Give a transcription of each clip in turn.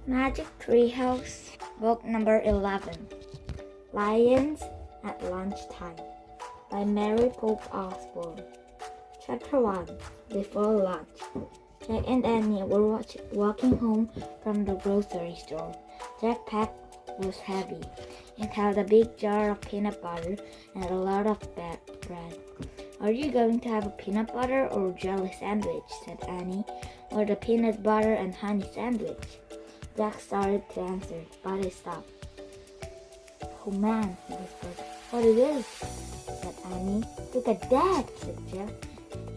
Magic Treehouse, Book Number 11, Lions at Lunchtime, by Mary Pope Osborne. Chapter 1, Before Lunch. Jack and Annie were walking home from the grocery store. Jack's pack was heavy. It held a big jar of peanut butter and a lot of bread. "Are you going to have a peanut butter or jelly sandwich?" said Annie. "Or the peanut butter and honey sandwich." Jack started to answer, but he stopped. "Oh man," he whispered. "What it is?" said Annie. "Look at that," said Jack.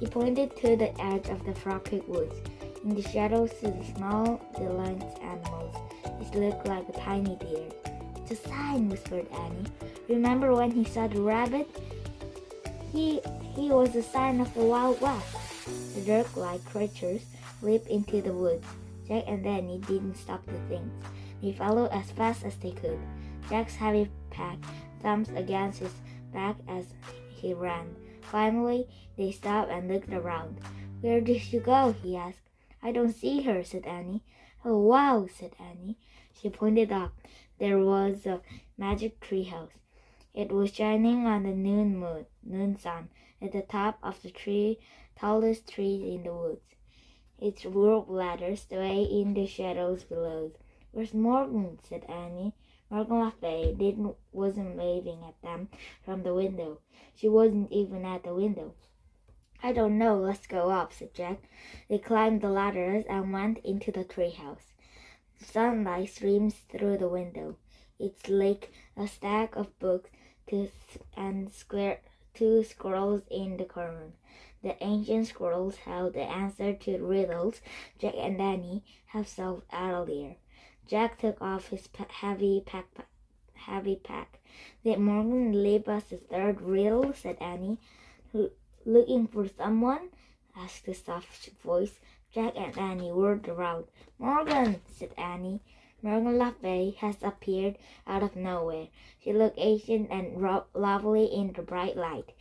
He pointed to the edge of the tropic woods. In the shadows to the small, delicate animals, it looked like a tiny deer. "It's a sign," whispered Annie. "Remember when he saw the rabbit? He was a sign of the Wild West." The dirk-like creatures leaped into the woods. Jack and Danny didn't stop to think. They followed as fast as they could. Jack's heavy pack thumped against his back as he ran. Finally, they stopped and looked around. "Where did she go?" he asked. "I don't see her," said Annie. "Oh, wow," said Annie. She pointed up. There was a magic treehouse. It was shining on the noon sun, at the top of the tallest tree in the woods. Its rope ladders sway in the shadows below. "Where's Morgan?" said Annie. Morgan wasn't waving at them from the window. She wasn't even at the window. "I don't know. Let's go up," said Jack. They climbed the ladders and went into the treehouse. Sunlight streams through the window. It's like a stack of books and two squirrels in the corner. The ancient squirrels held the answer to riddles Jack and Danny have solved earlier. Jack took off his heavy pack. "Did Morgan leave us the third riddle?" said Annie. "Looking for someone?" asked a soft voice. Jack and Annie whirled around. "Morgan!" said Annie. Morgan Le Fay has appeared out of nowhere. She looked ancient and lovely in the bright light.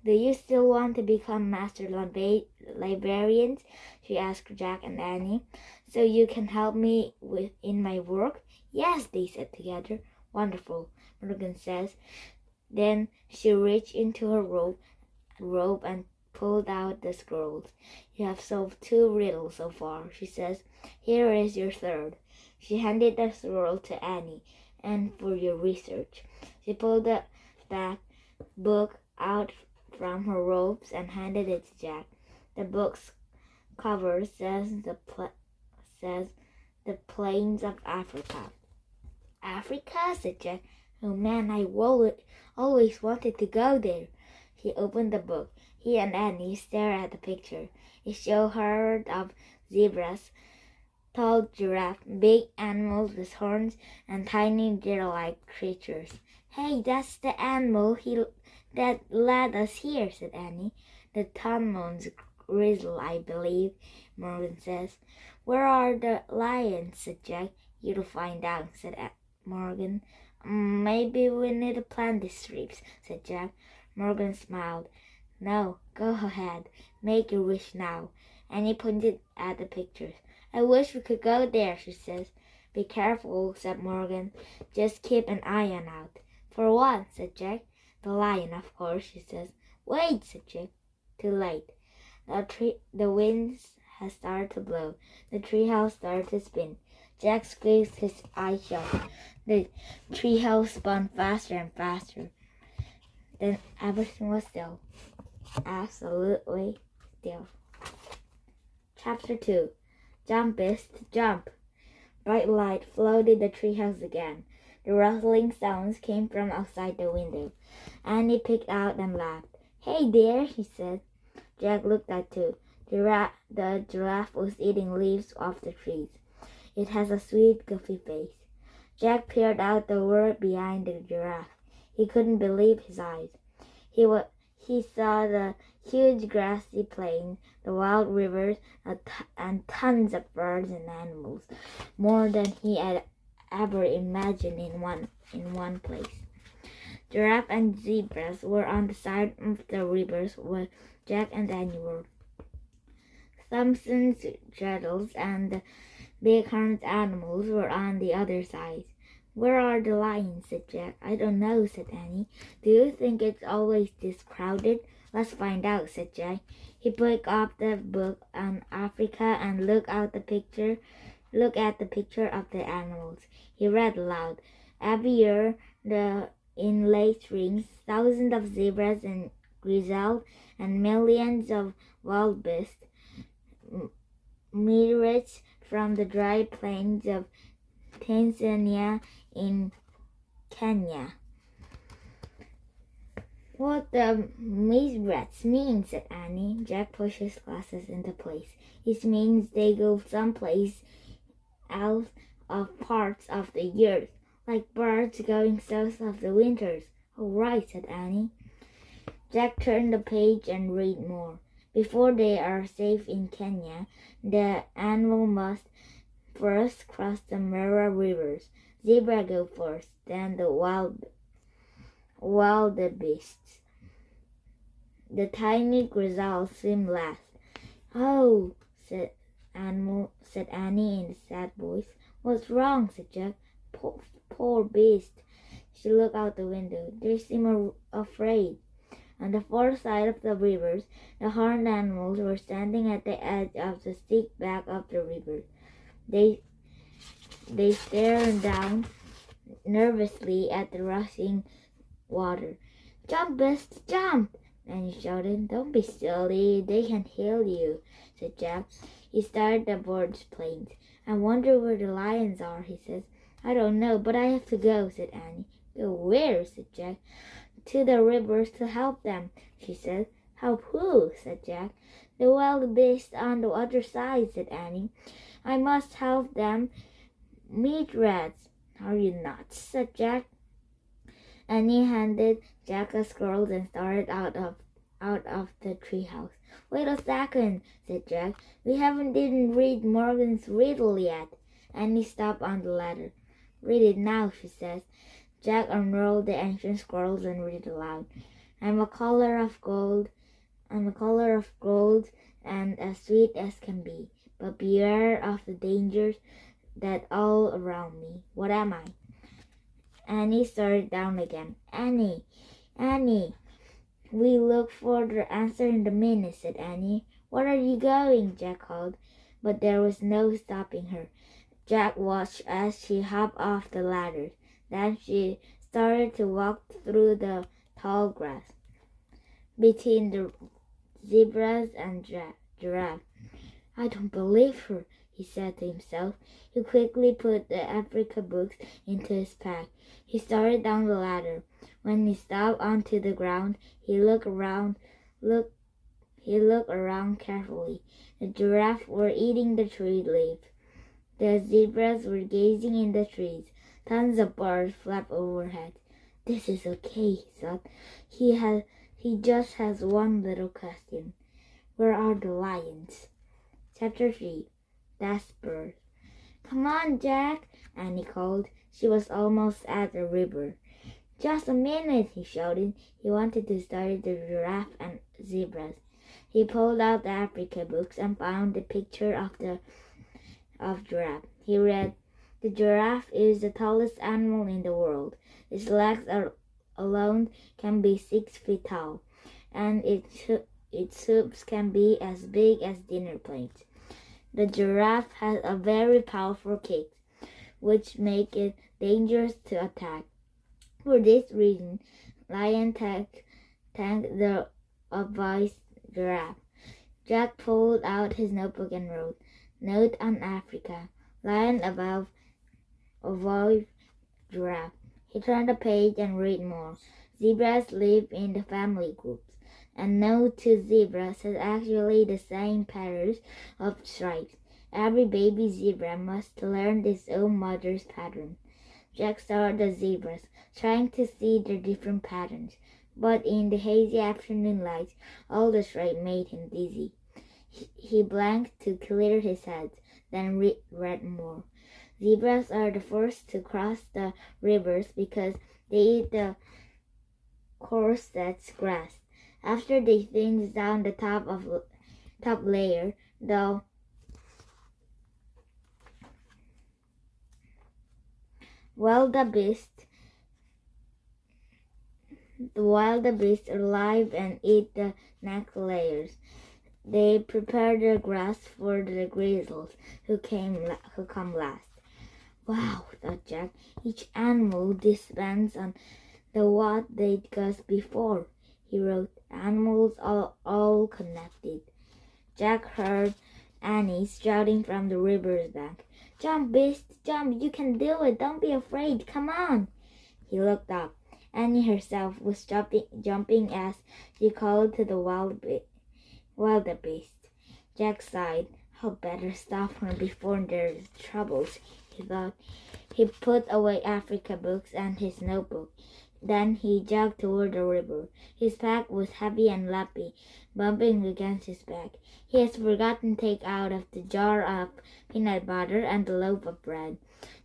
"Do you still want to become master librarians?" she asked Jack and Annie. "So you can help me in my work?" "Yes," they said together. "Wonderful," Morgan says. Then she reached into her robe and pulled out the scrolls. "You have solved 2 riddles so far," she says. "Here is your third." She handed the scroll to Annie. "And for your research." She pulled the back book out from her robes and handed it to Jack. The book's cover says the plains of Africa. "Africa?" said Jack. "Oh man, I always wanted to go there." He opened the book. He and Annie stared at the picture. It showed a herd of zebras, tall giraffe, big animals with horns, and tiny deer-like creatures. "Hey, that's the animal that led us here," said Annie. "The Tonmon's grizzle, I believe," Morgan says. "Where are the lions?" said Jack. "You'll find out," said Morgan. "Maybe we need to plant these strips," said Jack. Morgan smiled. "No, go ahead. Make your wish now." Annie pointed at the pictures. "I wish we could go there," she says. "Be careful," said Morgan. "Just keep an eye on out." "For what?" said Jack. "The lion, of course," she says. "Wait," said Jack. Too late. The winds had started to blow. The treehouse started to spin. Jack squeezed his eyes shut. The treehouse spun faster and faster. Then everything was still. Absolutely still. Chapter 2. Jump, Beast, jump! Bright light flooded the treehouse again. The rustling sounds came from outside the window. Annie peeked out and laughed. "Hey there," she said. Jack looked at too. The giraffe was eating leaves off the trees. It has a sweet, goofy face. Jack peered out the world behind the giraffe. He couldn't believe his eyes. He saw the huge grassy plain, the wild rivers, and tons of birds and animals, more than he had ever imagined in one place. Giraffe and zebras were on the side of the rivers where Jack and Danny were. Thompson's Dreidels and Big horned animals were on the other side. Where are the lions? Said Jack. I don't know, said Annie. Do you think it's always this crowded? Let's find out, said Jack. He picked up the book on Africa and looked at the picture of the animals. He read aloud. Every year, in late spring, thousands of zebras and gazelles and millions of wild beasts migrate from the dry plains of Tanzania in Kenya. What the migrants mean, said Annie. Jack pushed his glasses into place. It means they go someplace out of parts of the earth, like birds going south of the winters. Oh, right, said Annie. Jack turned the page and read more. Before they are safe in Kenya, the animal must first cross the Mara rivers. Zebra go first, then the wildebeests. The tiny gazelles swim last. Oh, said Annie in a sad voice. What's wrong? Said Jack. Poor beast. She looked out the window. They seemed afraid. On the far side of the rivers, the horned animals were standing at the edge of the steep bank of the river. They stared down nervously at the rushing water. Jump, beast, jump! Annie shouted. Don't be silly. They can heal you, said Jack. He stared at the birds' planes. I wonder where the lions are, he said. I don't know, but I have to go, said Annie. Go where? Said Jack. To the rivers to help them, she said. Help who? Said Jack. The wild beasts on the other side, said Annie. I must help them meet rats. Are you nuts? Said Jack. Annie handed Jack a scroll and started out of the treehouse. Wait a second, said Jack. We haven't even read Morgan's riddle yet. Annie stopped on the ladder. Read it now, she says. Jack unrolled the ancient scrolls and read aloud. I'm a color of gold and as sweet as can be. But beware of the dangers that all around me. What am I? Annie started down again. Annie, we look for the answer in the minute, said Annie. Where are you going? Jack called, but there was no stopping her. Jack watched as she hopped off the ladder. Then she started to walk through the tall grass between the zebras and giraffe. I don't believe her, he said to himself. He quickly put the Africa books into his pack. He started down the ladder. When he stopped onto the ground, he looked around carefully. The giraffe were eating the tree leaves. The zebras were gazing in the trees. Tons of birds flapped overhead. This is okay, he thought. He just has one little question. Where are the lions? Chapter 3. Desperate. Come on, Jack, Annie called. She was almost at the river. Just a minute, he shouted. He wanted to study the giraffe and zebras. He pulled out the Africa books and found the picture of giraffe. He read, the giraffe is the tallest animal in the world. Its legs alone can be 6 feet tall, and its hooves can be as big as dinner plates. The giraffe has a very powerful kick, which makes it dangerous to attack. For this reason, lion thanked the advised giraffe. Jack pulled out his notebook and wrote, Note on Africa, lion avoid giraffe. He turned the page and read more. Zebras live in the family groups, and no two zebras has actually the same patterns of stripes. Every baby zebra must learn its own mother's pattern. Jack saw the zebras, trying to see their different patterns, but in the hazy afternoon light, all the stripes made him dizzy. He blanked to clear his head, then read more. Zebras are the first to cross the rivers because they eat the coarse that's grass. After they thins down the top layer, the wildebeest arrive and eat the neck layers. They prepare the grass for the grizzlies who come last. Wow, thought Jack. Each animal depends on what they discussed before. He wrote, animals are all connected. Jack heard Annie shouting from the river's bank. Jump, beast, jump, you can do it, don't be afraid, come on. He looked up. Annie herself was jumping as she called to the wildebeest. Jack sighed. I'd better stop her before there's troubles, he thought. He put away Africa books and his notebook. Then he jogged toward the river. His pack was heavy and lappy, bumping against his back. He had forgotten to take out of the jar of peanut butter and the loaf of bread.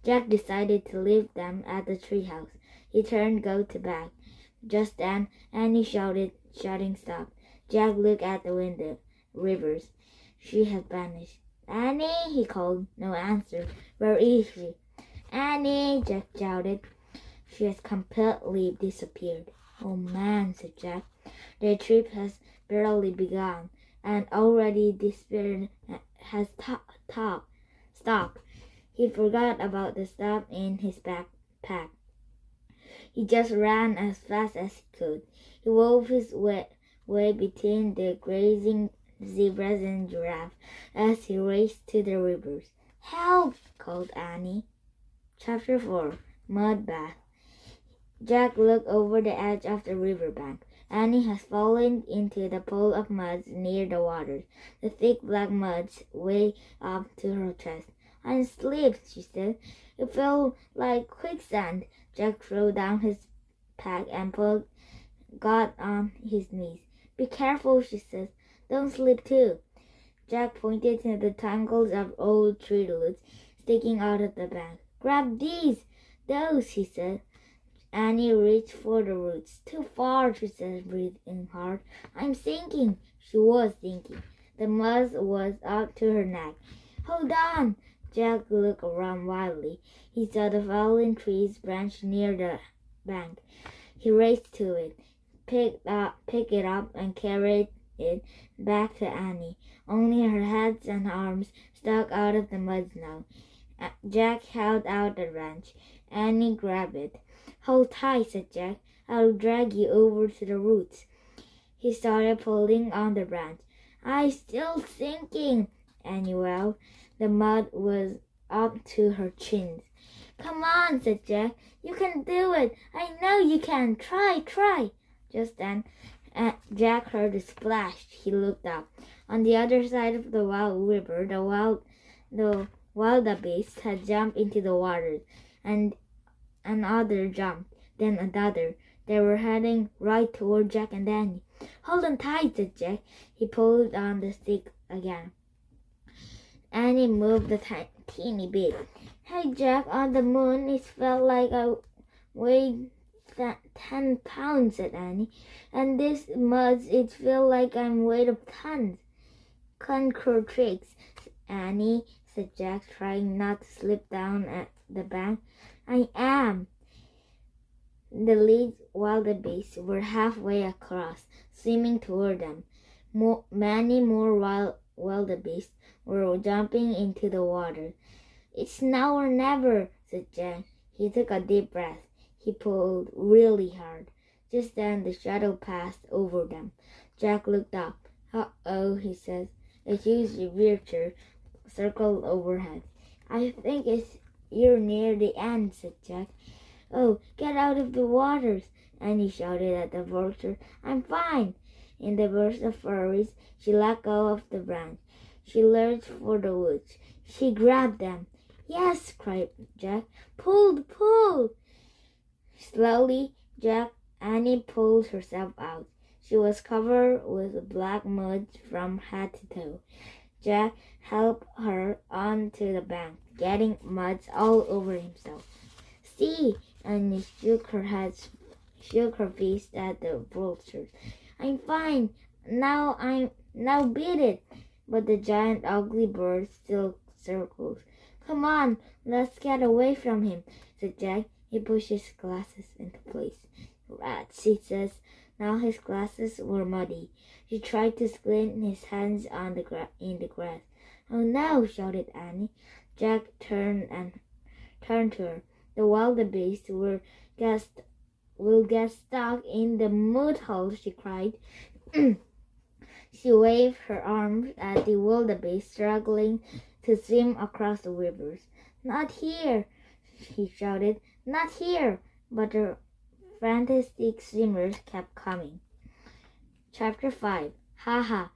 Jack decided to leave them at the treehouse. He turned to go to bed. Just then, Annie shouting stopped. Jack looked at the window. Rivers. She had vanished. Annie, he called. No answer. Where is she? Annie, Jack shouted. She has completely disappeared. Oh man, said Jack. The trip has barely begun, and already despair has stopped. He forgot about the stuff in his backpack. He just ran as fast as he could. He wove his way between the grazing zebras and giraffes as he raced to the rivers. Help! Called Annie. Chapter 4. Mud Bath. Jack looked over the edge of the riverbank. Annie has fallen into the pool of mud near the water. The thick black mud way up to her chest. I slipped, she said. It felt like quicksand. Jack threw down his pack and got on his knees. Be careful, she said. Don't slip too. Jack pointed to the tangles of old tree roots sticking out of the bank. Grab those, he said. Annie reached for the roots. Too far, she said, breathing hard. I'm sinking. She was sinking. The mud was up to her neck. Hold on. Jack looked around wildly. He saw the fallen tree's branch near the bank. He raced to it, picked it up, and carried it back to Annie. Only her head and arms stuck out of the mud now. Jack held out the branch. Annie grabbed it. Hold tight, said Jack. I'll drag you over to the roots. He started pulling on the branch. I'm still sinking, Annie wailed. The mud was up to her chins. Come on, said Jack. You can do it. I know you can. Try. Just then, Jack heard a splash. He looked up. On the other side of the wild river, the wildebeest had jumped into the water, and another jumped, then another. They were heading right toward Jack and Annie. Hold on tight, said Jack. He pulled on the stick again. Annie moved a teeny bit. Hey, Jack, on the moon, it felt like I weighed 10 pounds, said Annie. And this mud, it feels like I'm weighed of tons. Conquer tricks, Annie, said Jack, trying not to slip down at the bank. I am. The lead wildebeest were halfway across, swimming toward them. Many more wildebeest were jumping into the water. It's now or never, said Jack. He took a deep breath. He pulled really hard. Just then the shadow passed over them. Jack looked up. Uh-oh, he said. A huge creature circled overhead. I think you're near the end, said Jack. Oh, get out of the waters, Annie shouted at the vulture. I'm fine. In the burst of fury, she let go of the branch. She lurched for the woods. She grabbed them. Yes, cried Jack. Pull! Slowly, Annie pulled herself out. She was covered with black mud from head to toe. Jack helped her onto the bank, getting mud all over himself. See, Annie shook her fist at the vultures. I'm fine. Now beat it. But the giant ugly bird still circled. Come Come on, let's get away from him, said Jack. He pushed his glasses into place. Rats, he says. Now his glasses were muddy. He tried to squint his hands in the grass. Oh no, shouted Annie. Jack turned to her. The wildebeest will get stuck in the mud hole, she cried. She waved her arms at the wildebeest struggling to swim across the rivers. Not here, he shouted. Not here! But the fantastic swimmers kept coming. Chapter 5. Ha ha!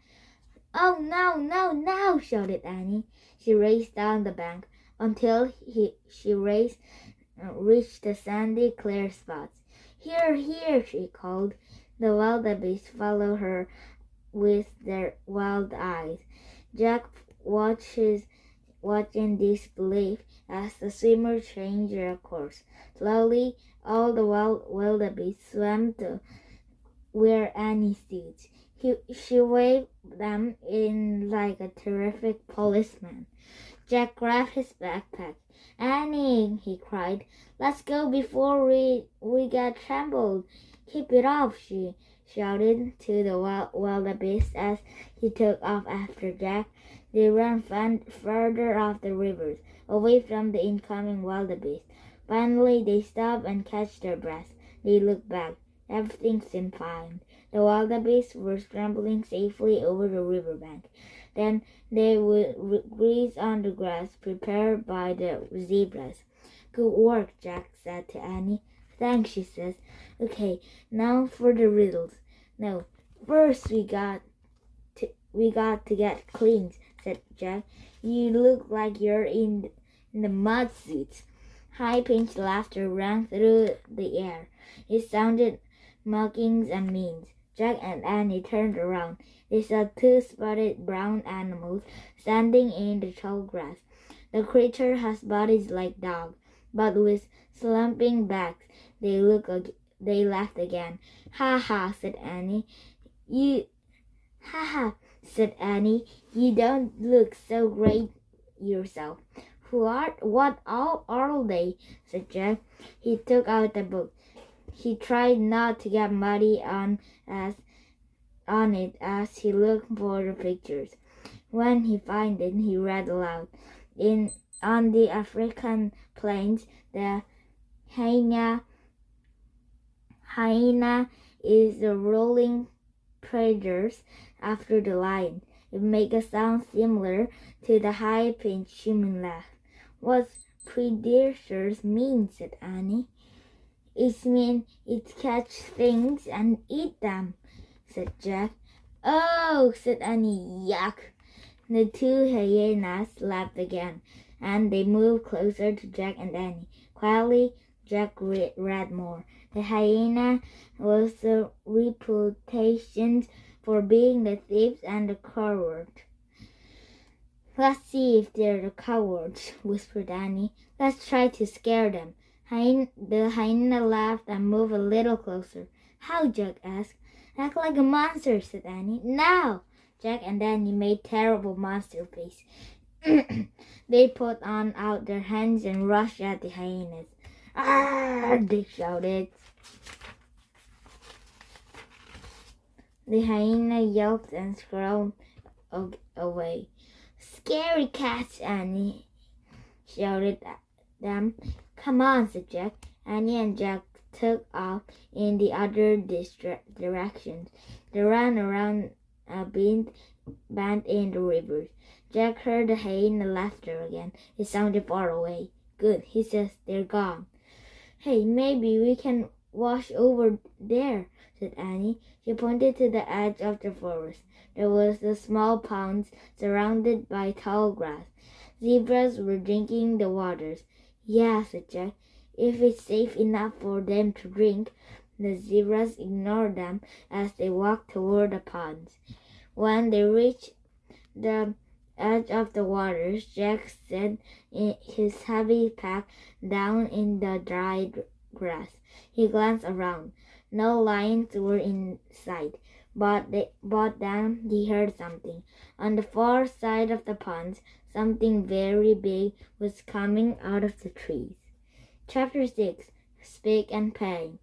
Oh no, no, no! Shouted Annie. She raced down the bank until she reached the sandy, clear spots. Here, here! She called. The wildebeest followed her with their wild eyes. Jack watching disbelief as the swimmers changed their course. Slowly, all the wildebeest swam to where Annie stood. She waved them in like a terrific policeman. Jack grabbed his backpack. Annie, he cried, let's go before we get trampled. Keep it off, she shouted to the wildebeest as he took off after Jack. They ran further off the rivers, away from the incoming wildebeest. Finally, they stopped and caught their breath. They looked back. Everything seemed fine. The wildebeest were scrambling safely over the riverbank. Then they would graze on the grass prepared by the zebras. Good work, Jack said to Annie. Thanks, she says. Okay, now for the riddles. No, first we got to get clean, said Jack. You look like you're in the mud suits. High-pitched laughter rang through the air. It sounded mocking and mean. Jack and Annie turned around. They saw two spotted brown animals standing in the tall grass. The creature has bodies like dogs, but with slumping backs. They laughed again. Ha ha, said Annie. You don't look so great yourself. What are they? Said Jack. He took out the book. He tried not to get muddy on it as he looked for the pictures. When he found it, he read aloud. On the African plains, the hyena is the ruling predator after the lion. It makes a sound similar to the high-pitched human laugh. What predators mean, said Annie. It means it catches things and eat them, said Jack. Oh, said Annie, yuck. The two hyenas laughed again, and they moved closer to Jack and Annie. Quietly, Jack read more. The hyena was the reputation for being the thieves and the coward. Let's see if they're the cowards, whispered Annie. Let's try to scare them. The hyena laughed and moved a little closer. How? Jack asked. Act like a monster, said Annie. Now! Jack and Annie made terrible monster face. They put out their hands and rushed at the hyenas. Ah! They shouted. The hyena yelped and scrawled away. Scary cats, Annie shouted at them. Come on, said Jack. Annie and Jack took off in the other directions. They ran around a bend in the rivers. Jack heard the hyena laughter again. It sounded far away. Good, he says, they're gone. Hey, maybe we can wash over there, said Annie. She pointed to the edge of the forest. There was a small pond surrounded by tall grass. Zebras were drinking the waters. Yeah, said Jack. If it's safe enough for them to drink. The zebras ignored them as they walked toward the ponds. When they reached the edge of the waters, Jack set his heavy pack down in the dry grass. He glanced around. No lions were in sight, But then he heard something. On the far side of the pond, something very big was coming out of the trees. Chapter 6. Speak and Pain.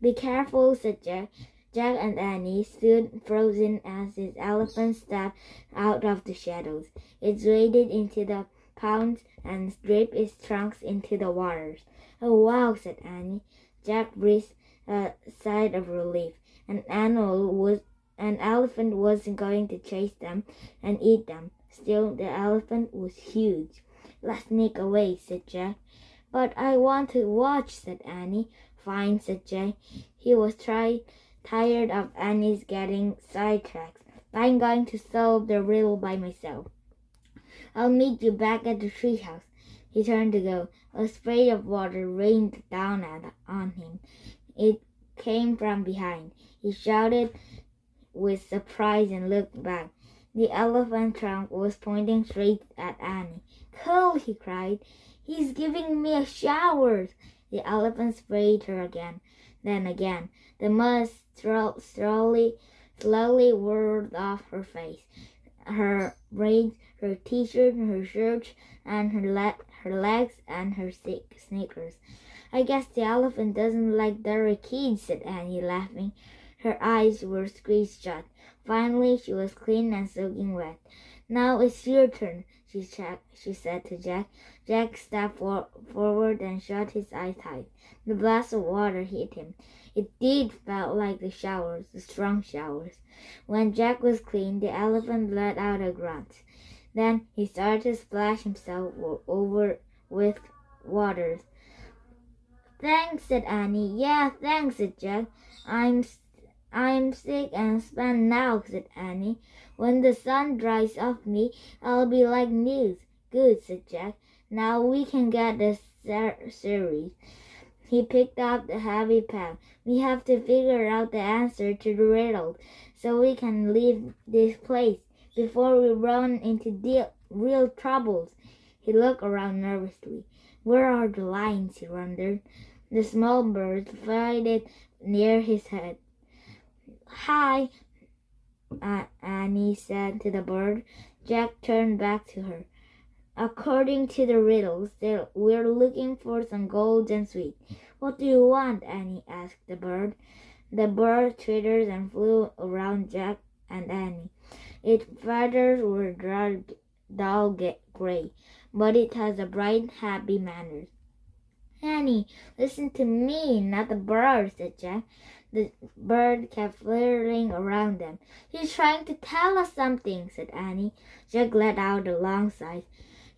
Be careful, said Jack. Jack and Annie stood frozen as his elephant stepped out of the shadows. It waded into the pond and dipped its trunks into the waters. Oh, wow, said Annie. Jack breathed a sigh of relief. An elephant wasn't going to chase them and eat them. Still, the elephant was huge. Let's sneak away, said Jack. But I want to watch, said Annie. Fine, said Jack. He was tired of Annie's getting sidetracked. I'm going to solve the riddle by myself. I'll meet you back at the treehouse. He turned to go. A spray of water rained down on him. It came from behind. He shouted with surprise and looked back. The elephant trunk was pointing straight at Annie. Cool, he cried. He's giving me a shower. The elephant sprayed her again, then again. The mud slowly whirled off her face, her braids, her t-shirt, her shirt, and her legs, and her sneakers. I guess the elephant doesn't like dirty kids, said Annie, laughing. Her eyes were squeezed shut. Finally, she was clean and soaking wet. Now it's your turn, she said to Jack. Jack stepped forward and shut his eyes tight. The blast of water hit him. It did felt like the showers, the strong showers. When Jack was clean, the elephant let out a grunt. Then he started to splash himself over with water. Thanks, said Annie. Yeah, thanks, said Jack. I'm sick and spent now, said Annie. When the sun dries off me, I'll be like new. Good, said Jack. Now we can get the series. He picked up the heavy pen. We have to figure out the answer to the riddle so we can leave this place before we run into real troubles. He looked around nervously. Where are the lions? He wondered. The small bird fluttered near his head. Hi, Annie said to the bird. Jack turned back to her. According to the riddles, we're looking for some gold and sweet. What do you want? Annie asked the bird. The bird twittered and flew around Jack and Annie. Its feathers were dull gray, but it has a bright, happy manner. Annie, listen to me, not the bird, said Jack. The bird kept flirting around them. He's trying to tell us something, said Annie. Jack let out a long sigh.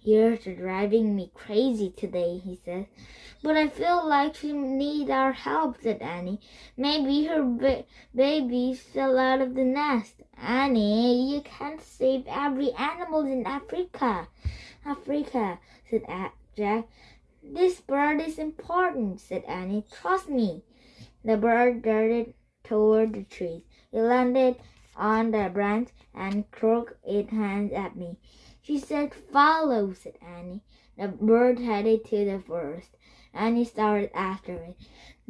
You're driving me crazy today, he said. But I feel like she needs our help, said Annie. Maybe her babies fell out of the nest. Annie, you can't save every animal in Africa. Africa, said Jack. This bird is important, said Annie. Trust me. The bird darted toward the trees. It landed on the branch and crooked its hands at me. She said, follow, said Annie. The bird headed to the forest. Annie started after it.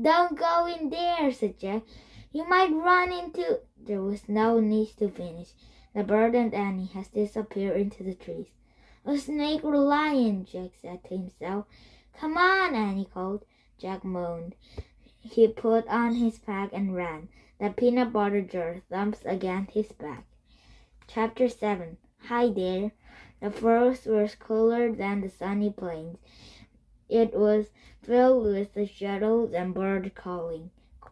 Don't go in there, said Jack. You might run into... There was no need to finish. The bird and Annie had disappeared into the trees. A snake or a lion, Jack said to himself. Come on, Annie called. Jack moaned. He put on his pack and ran. The peanut butter jar thumped against his back. Chapter 7. Hi there. The forest was cooler than the sunny plains. It was filled with the shadows and bird calls.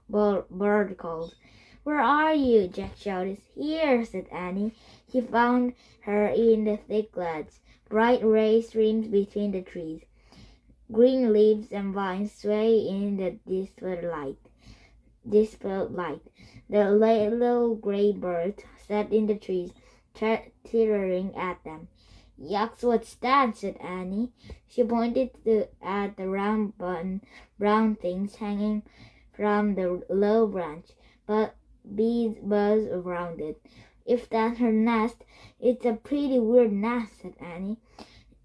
Where are you? Jack shouted. Here, said Annie. He found her in the thick grass. Bright rays streamed between the trees. Green leaves and vines sway in the dispelled light. The little gray bird sat in the trees, tittering at them. Yucks, what's that? Said Annie. She pointed at the round brown things hanging from the low branch, but bees buzzed around it. If that's her nest, it's a pretty weird nest, said Annie.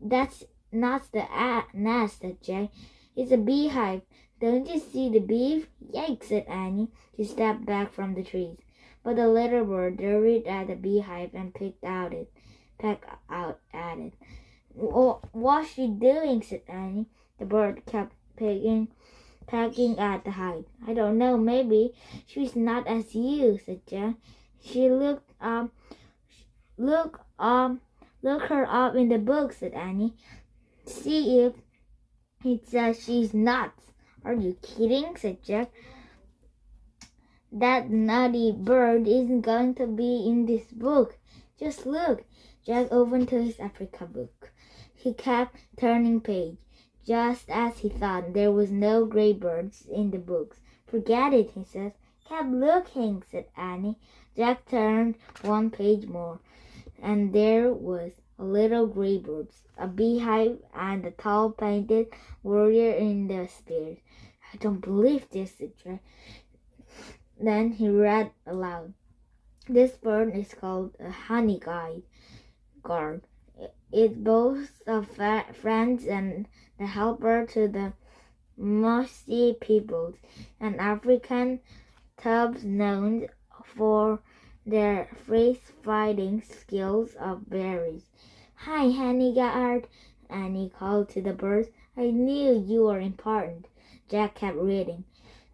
That's not the nest, said Jack. It's a beehive. Don't you see the bees? Yikes, said Annie. She stepped back from the trees. But the little bird hurried at the beehive and pecked out at it. What's she doing? Said Annie. The bird kept pecking at the hive. I don't know. Maybe she's not as you, said Jack. She looked look her up in the book, said Annie. See if it says she's nuts. Are you kidding? Said Jack. That naughty bird isn't going to be in this book. Just look. Jack opened to his Africa book. He kept turning page. Just as he thought, there was no gray birds in the books. Forget it, he said. Kept looking, said Annie. Jack turned one page more, and there was a little gray bird, a beehive, and a tall painted warrior in the spears. I don't believe this, said Jack. Then he read aloud. This bird is called a honey guard. It boasts of friends and the helper to the mossy peoples, and African tubs known for their freeze-fighting skills of berries. Hi, honey guard, Annie called to the birds. I knew you were important. Jack kept reading.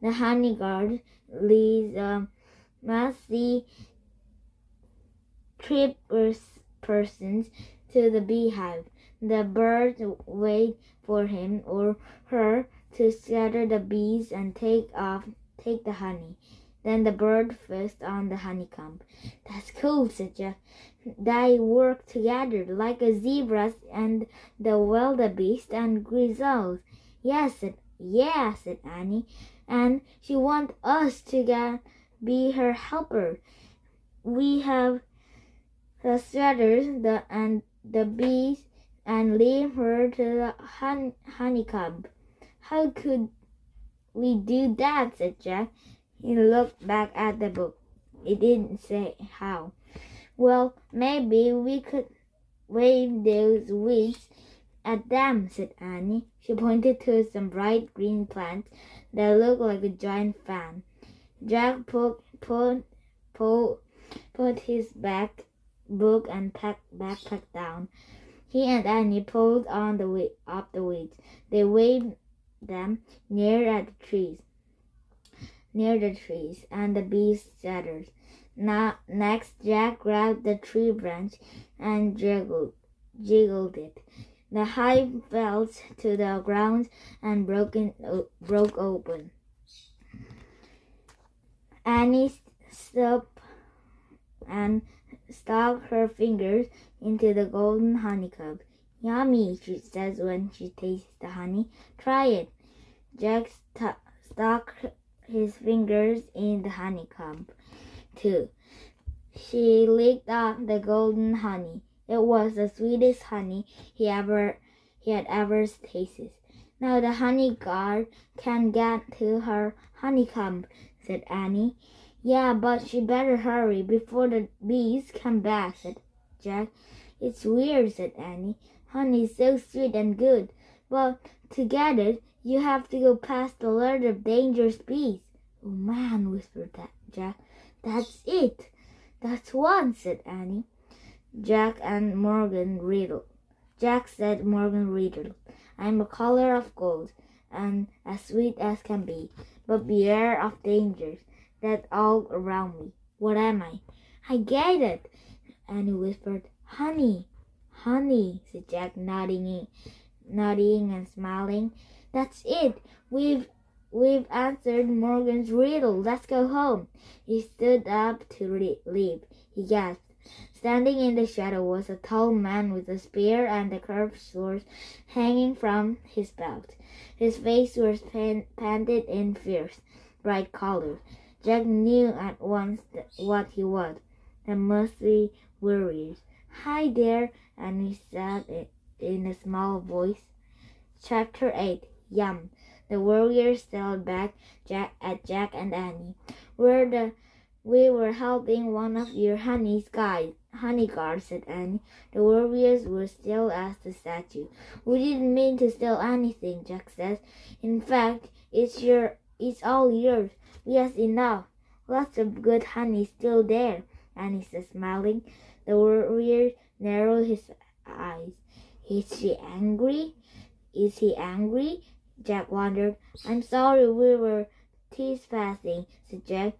The honey guard leads mossy persons to the beehive. The birds wait for him or her to scatter the bees and take the honey. Then the bird feasts on the honeycomb. That's cool, said Jack. They work together like a zebras and the wildebeest and grizzles. Yes, said Annie. And she wants us to be her helper. We have the sweaters and the bees and leave her to the honeycomb. How could we do that? Said Jack. He looked back at the book. It didn't say how. Well, maybe we could wave those weeds at them, said Annie. She pointed to some bright green plants that looked like a giant fan. Jack put his book and backpack down. He and Annie pulled on up the weeds. They waved them near the trees, and the bees scattered. Next, Jack grabbed the tree branch and jiggled it. The hive fell to the ground and broke open. Annie stopped and stuck her fingers into the golden honeycomb. Yummy, she says when she tastes the honey. Try it. Jack stuck his fingers in the honeycomb, too. She licked off the golden honey. It was the sweetest honey he had ever tasted. Now the honey guard can get to her honeycomb, said Annie. Yeah, but she better hurry before the bees come back, said Jack. It's weird, said Annie. Honey is so sweet and good, but to get it, you have to go past the lot of dangerous bees. Oh man, whispered Jack. That's it. That's one, said Annie. Jack said Morgan riddled. I'm a color of gold and as sweet as can be, but beware of dangers that's all around me. What am I? I get it, Annie whispered. Honey, said Jack, nodding and smiling. That's it. We've answered Morgan's riddle. Let's go home. He stood up to leave. He gasped. Standing in the shadow was a tall man with a spear and a curved sword hanging from his belt. His face was painted in fierce, bright colors. Jack knew at once what he was. The musty warriors. Hi there, and he said in a small voice. Chapter 8. Yum. The warriors stared back at Jack and Annie. We were helping one of your honey guards, said Annie. The warriors were still as the statue. We didn't mean to steal anything, Jack says. In fact, it's all yours. Yes, enough. Lots of good honey still there, Annie said, smiling. The warrior narrowed his eyes. Is she angry? Is he angry? Jack wondered. I'm sorry we were trespassing, said Jack.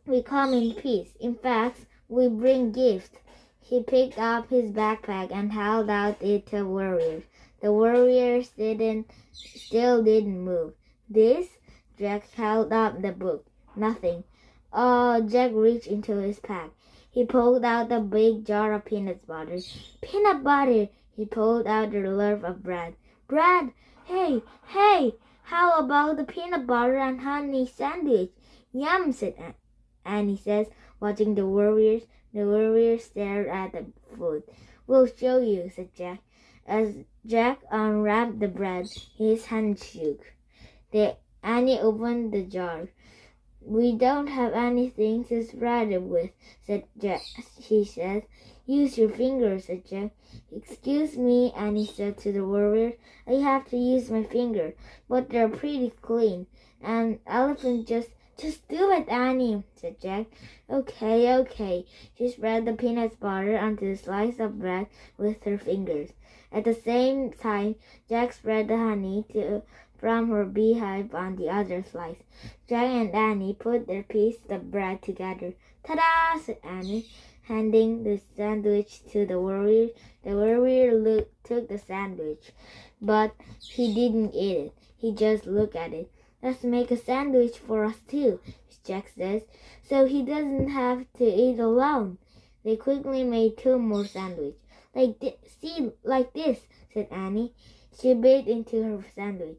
We come in peace. In fact, we bring gifts. He picked up his backpack and held out it to the warriors. The warriors still didn't move. This? Jack held up the book. Nothing. Oh, Jack reached into his pack. He pulled out a big jar of peanut butter. Peanut butter! He pulled out a loaf of bread. Bread! Hey, hey! How about the peanut butter and honey sandwich? Yum, said Annie says, watching the warriors. The warriors stared at the food. We'll show you, said Jack. As Jack unwrapped the bread, his hand shook. Annie opened the jar. We don't have anything to spread it with, said Jack. She said. Use your fingers, said Jack. Excuse me, Annie said to the warrior. I have to use my finger, but they're pretty clean. An elephant just do it, Annie, said Jack. Okay. She spread the peanut butter onto the slice of bread with her fingers. At the same time, Jack spread the honey from her beehive on the other slice. Jack and Annie put their pieces of bread together. Ta-da! said Annie, handing the sandwich to the warrior. The warrior took the sandwich, but he didn't eat it. He just looked at it. Let's make a sandwich for us too, Jack says, so he doesn't have to eat alone. They quickly made 2 more sandwiches. Like this, said Annie. She bit into her sandwich.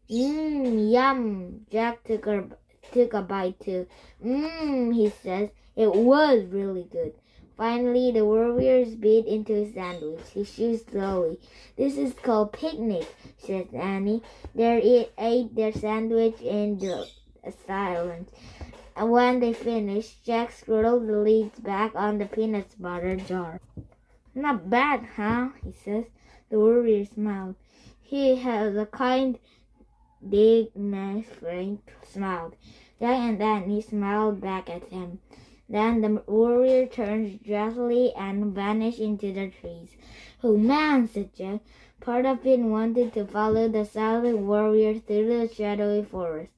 Yum! Jack took a bite too. He says. It was really good. Finally, the warriors bit into his sandwich. He chewed slowly. This is called picnic, said Annie. They ate their sandwich in silence. And when they finished, Jack scrolled the lids back on the peanut butter jar. Not bad, huh? He says. The warrior smiled. He has a kind, dignified smile. Jack and Annie smiled back at him. Then the warrior turned drowsily and vanished into the trees. Oh man, said Jack. Part of it wanted to follow the silent warrior through the shadowy forest.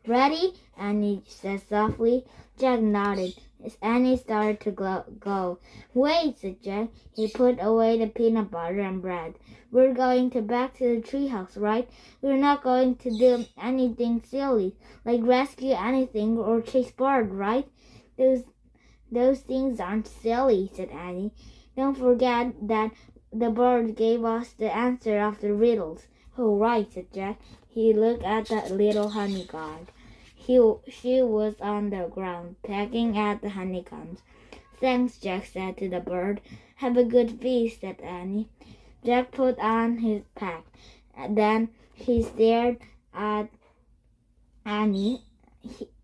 Ready? Annie said softly. Jack nodded. As Annie started to go. Wait, said Jack. He put away the peanut butter and bread. We're going back to the treehouse, right? We're not going to do anything silly, like rescue anything or chase bird, right? Those things aren't silly, said Annie. Don't forget that the bird gave us the answer of the riddles. Oh, right, said Jack. He looked at the little honey guard. She was on the ground, pecking at the honeycombs. Thanks, Jack said to the bird. Have a good feast, said Annie. Jack put on his pack. Then he stared at Annie.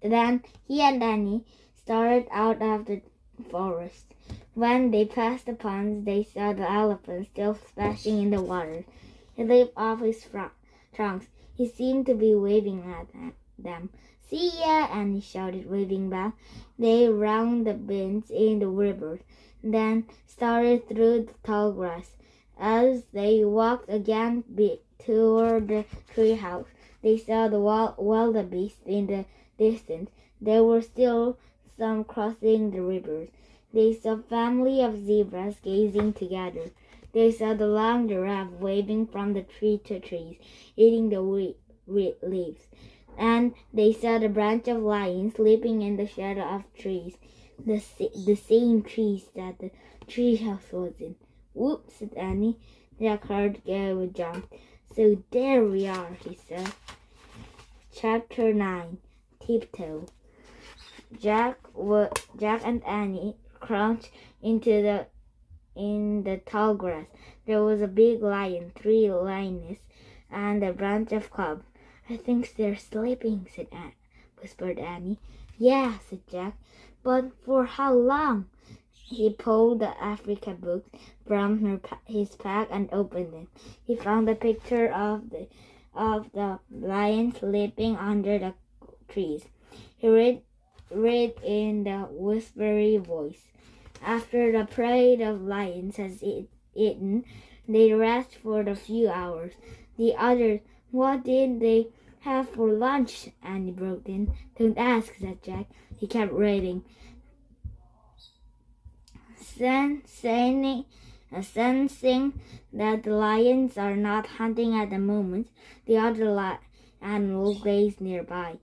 Then he and Annie started out of the forest. When they passed the ponds, they saw the elephant still splashing in the water. He leaped off his trunks. He seemed to be waving at them. See ya! Annie shouted, waving back. They rounded the bends in the river, then started through the tall grass. As they walked again toward the treehouse, they saw the wildebeest in the distance. There were still some crossing the rivers. They saw a family of zebras gazing together. They saw the long giraffe waving from the tree to trees, eating the leaves. And they saw the branch of lions sleeping in the shadow of trees, the same trees that the treehouse was in. Whoops, said Annie. Jack heard gave a jump. So there we are, he said. Chapter 9. Tiptoe. Jack and Annie crouched in the tall grass. There was a big lion, 3 lioness, and a bunch of cubs. I think they're sleeping, whispered Annie. Yeah, said Jack. But for how long? He pulled the Africa book from his pack and opened it. He found a picture of the lion sleeping under the trees. He read read in the whispery voice. After the parade of lions has eaten, they rest for a few hours. The others, what did they have for lunch? Annie broke in. Don't ask, said Jack. He kept reading. Sensing that the lions are not hunting at the moment, the other animals graze nearby.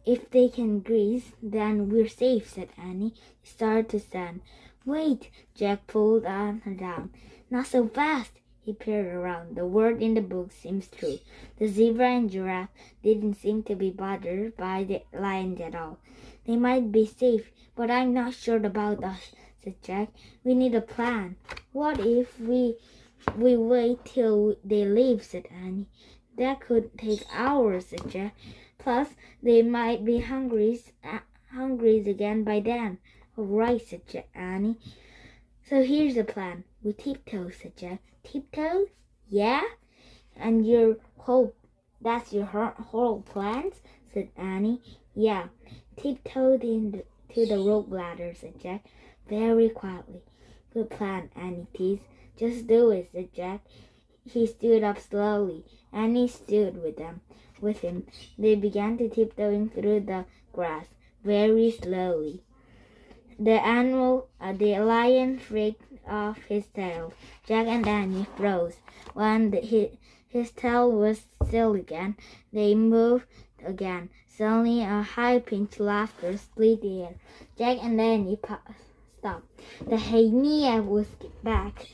If they can graze, then we're safe, said Annie. He started to stand. Wait, Jack pulled her down. Not so fast. He peered around. The word in the book seems true. The zebra and giraffe didn't seem to be bothered by the lions at all. They might be safe, but I'm not sure about us, said Jack. We need a plan. What if we wait till they leave, said Annie. That could take hours, said Jack. Plus, they might be hungry again by then. All right, said Annie. So here's the plan. We tiptoe, said Jack. Tiptoe? Yeah? And that's your whole plans? Said Annie. Yeah. Tiptoed to the rope ladder, said Jack, very quietly. Good plan, Annie teased. Just do it, said Jack. He stood up slowly. Annie stood with him. They began to tiptoeing through the grass, very slowly. The lion freaked off his tail. Jack and Annie froze. When his tail was still again, they moved again. Suddenly, a high-pitched laughter split the air. Jack and Annie stopped. The hyena was back.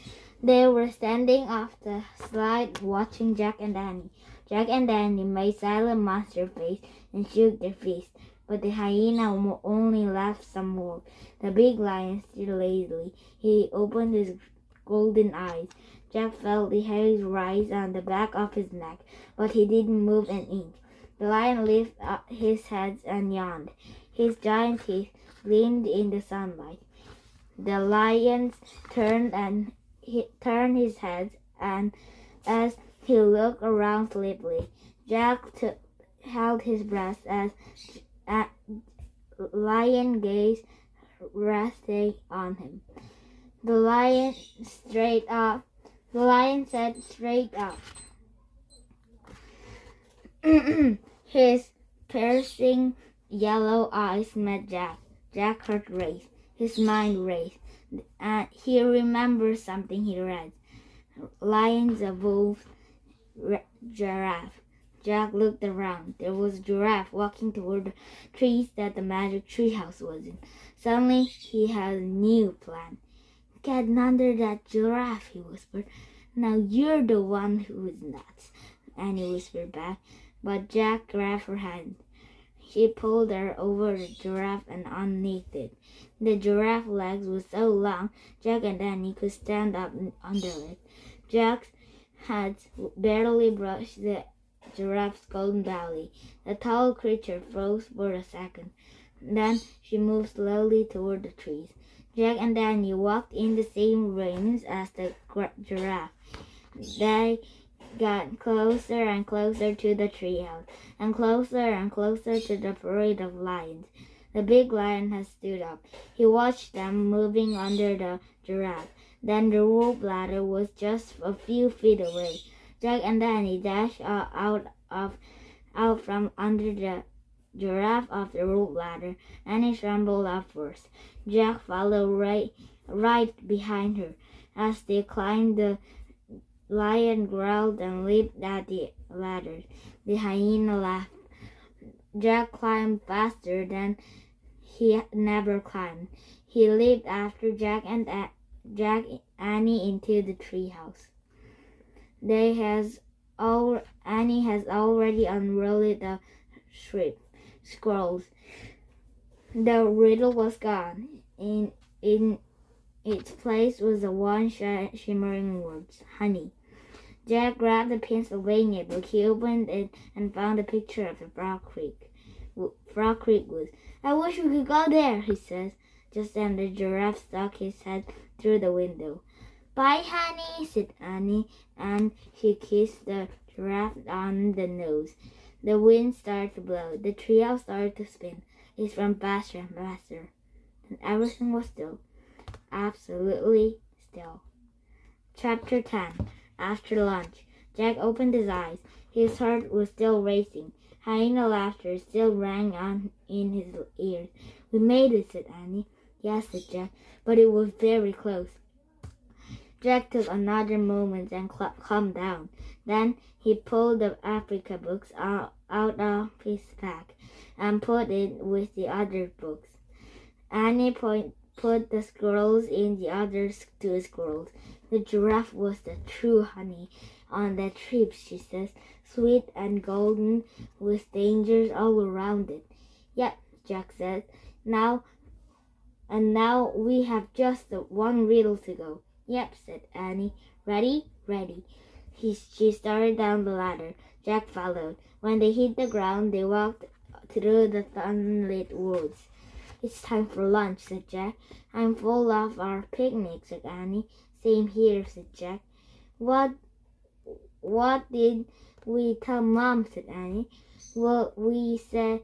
They were standing off the slide watching Jack and Annie. Jack and Annie made silent monster face and shook their fists, but the hyena only laughed some more. The big lion stood lazily. He opened his golden eyes. Jack felt the hairs rise on the back of his neck, but he didn't move an inch. The lion lifted up his head and yawned. His giant teeth gleamed in the sunlight. The lion turned his head, and as he looked around sleepily, Jack held his breath as lion gaze rested on him. The lion said straight up. His piercing yellow eyes met Jack. Jack's heart raced. His mind raced. And he remembered something he read. Lions evolved giraffe. Jack looked around. There was a giraffe walking toward the trees that the magic treehouse was in. Suddenly, he had a new plan. Get under that giraffe, he whispered. Now you're the one who is nuts, Annie whispered back. But Jack grabbed her hand. She pulled her over the giraffe and underneath it. The giraffe's legs were so long, Jack and Annie could stand up under it. Jack's head barely brushed the giraffe's golden belly. The tall creature froze for a second. Then she moved slowly toward the trees. Jack and Annie walked in the same rings as the giraffe. They got closer and closer to the treehouse, and closer to the parade of lions. The big lion had stood up. He watched them moving under the giraffe. Then the rope ladder was just a few feet away. Jack and Danny dashed out from under the giraffe off the rope ladder, and he scrambled up first. Jack followed right behind her. As they climbed, the lion growled and leaped at the ladder. The hyena laughed. Jack climbed faster than he never climbed. He leaped after Jack and Annie into the treehouse. Annie has already unrolled the scrolls. The riddle was gone. In its place was the one shimmering words, honey. Jack grabbed the Pennsylvania book. He opened it and found a picture of the Frog Creek woods. I wish we could go there, he says. Just then the giraffe stuck his head through the window. Bye, honey, said Annie, and she kissed the giraffe on the nose. The wind started to blow. The treehouse started to spin. It ran faster and faster. Then everything was still. Absolutely still. Chapter 10. After lunch, Jack opened his eyes. His heart was still racing. Hyena laughter still rang on in his ears. "We made it," said Annie. "Yes," said Jack, "but it was very close." Jack took another moment and calmed down. Then he pulled the Africa books out of his pack and put it with the other books. Annie put the squirrels in the other two squirrels. "The giraffe was the true honey on that trip," she says, "sweet and golden with dangers all around it." "Yep," Jack said. Now we have just the one riddle to go." "Yep," said Annie. "Ready?" "Ready." She started down the ladder. Jack followed. When they hit the ground, they walked through the sunlit woods. "It's time for lunch," said Jack. "I'm full of our picnic," said Annie. "Same here," said Jack. What did we tell Mom?" said Annie. "Well, we say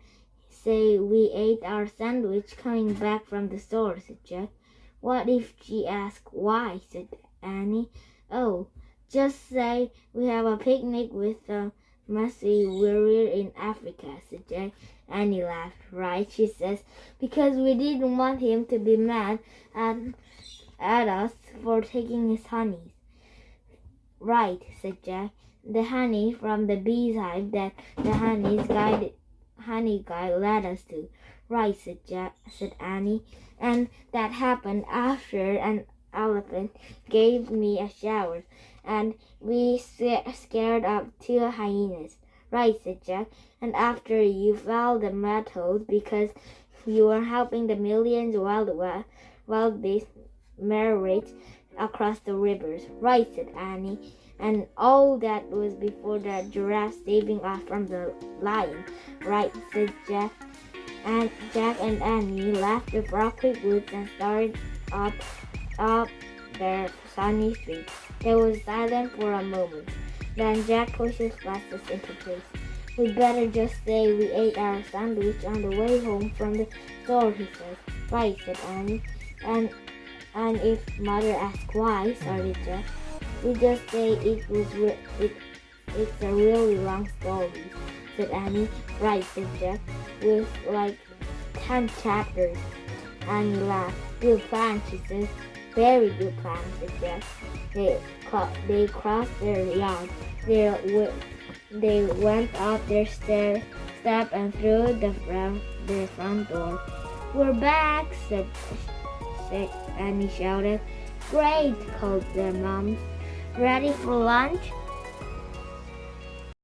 we ate our sandwich coming back from the store," said Jack. "What if she asks why?" said Annie. "Oh, just say we have a picnic with a Massey warrior in Africa," said Jack. Annie laughed. "Right," she says, "because we didn't want him to be mad at us for taking his honey." "Right," said Jack. "The honey from the beehive that the honey guy led us to." "Right," said Annie. "And that happened after an elephant gave me a shower, and we scared up 2 hyenas." "Right," said Jack. "And after you fell the metals because you were helping the millions wild beast migrate across the rivers." "Right," said Annie. "And all that was before the giraffe saving us from the lion." "Right," said Jack. And Jack and Annie left the rocky woods and started up their sunny street. There was silence for a moment. Then Jack pushed his glasses into place. "We better just say we ate our sandwich on the way home from the store," he said. "Right," said Annie. And if Mother asks why," started Jack. "We just say it's a really long story," said Annie. "Right," said Jack. "With like 10 chapters." Annie laughed. "Good plan," she said. "Very good plan," said Jack. They crossed their yard. They went up their step and through their front door. "We're back," said Annie shouted. "Great," called their moms. "Ready for lunch?"